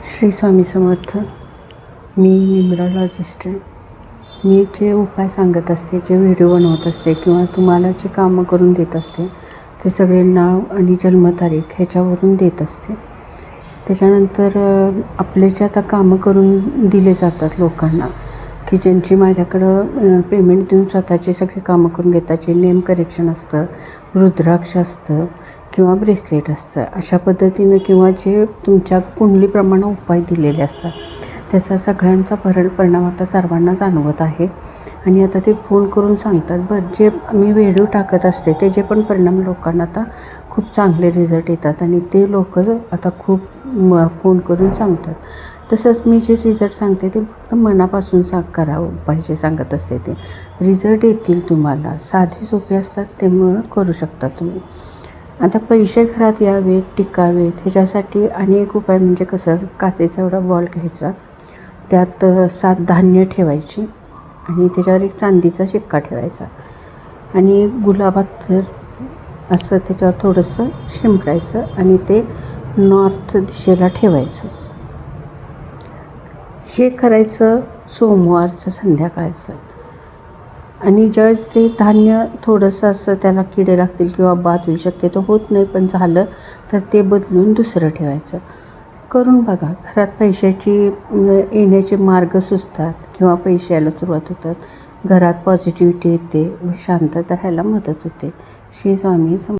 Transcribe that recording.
श्री स्वामी समर्थ. मी numerologist आहे. मी जे उपाय सांगत असते, जे व्हिडिओ बनवत असते किंवा तुम्हाला जे कामं करून देत असते ते सगळे नाव आणि जन्मतारीख ह्याच्यावरून देत असते. त्याच्यानंतर आपले जे आता कामं करून दिले जातात लोकांना, की ज्यांची माझ्याकडं पेमेंट देऊन स्वतःची सगळी कामं करून घेतात, जे नेम करेक्शन असतं, रुद्राक्ष असतं किंवा ब्रेसलेट असतं, अशा पद्धतीनं किंवा जे तुमच्या कुंडलीप्रमाणे उपाय दिलेले असतात, त्याचा सगळ्यांचा परिणाम आता सर्वांना जाणवत आहे. आणि आता ते फोन करून सांगतात, जे मी व्हिडिओ टाकत असते त्याचे पण परिणाम लोकांना आता खूप चांगले रिझल्ट येतात आणि ते लोक आता खूप फोन करून सांगतात. तसंच मी जे रिझल्ट सांगते ते फक्त मनापासून करा. उपाय जे सांगत असते ते रिझल्ट येतील तुम्हाला. साधे सोपे असतात, त्यामुळं करू शकता तुम्ही. आता पैसे घरात यावेत, टिकावेत ह्याच्यासाठी अनेक उपाय. म्हणजे कसं, काचेचा एवढा बॉल घ्यायचा, त्यात 7 धान्य ठेवायची आणि त्याच्यावर एक चांदीचा शिक्का ठेवायचा आणि गुलाबात तर असं त्याच्यावर थोडंसं शिंपडायचं आणि ते नॉर्थ दिशेला ठेवायचं. हे करायचं सोमवारचं संध्याकाळचं. आणि ज्यावेळेस ते धान्य थोडंसं असं त्याला किडे लागतील किंवा बाद होऊ शक्यतो होत नाही, पण झालं तर ते बदलून दुसरं ठेवायचं. करून बघा. घरात पैशाची येण्याचे मार्ग सुचतात किंवा पैसे यायला सुरुवात होतात. घरात पॉझिटिव्हिटी येते व शांतता राहायला मदत होते. श्री स्वामी समर्थ.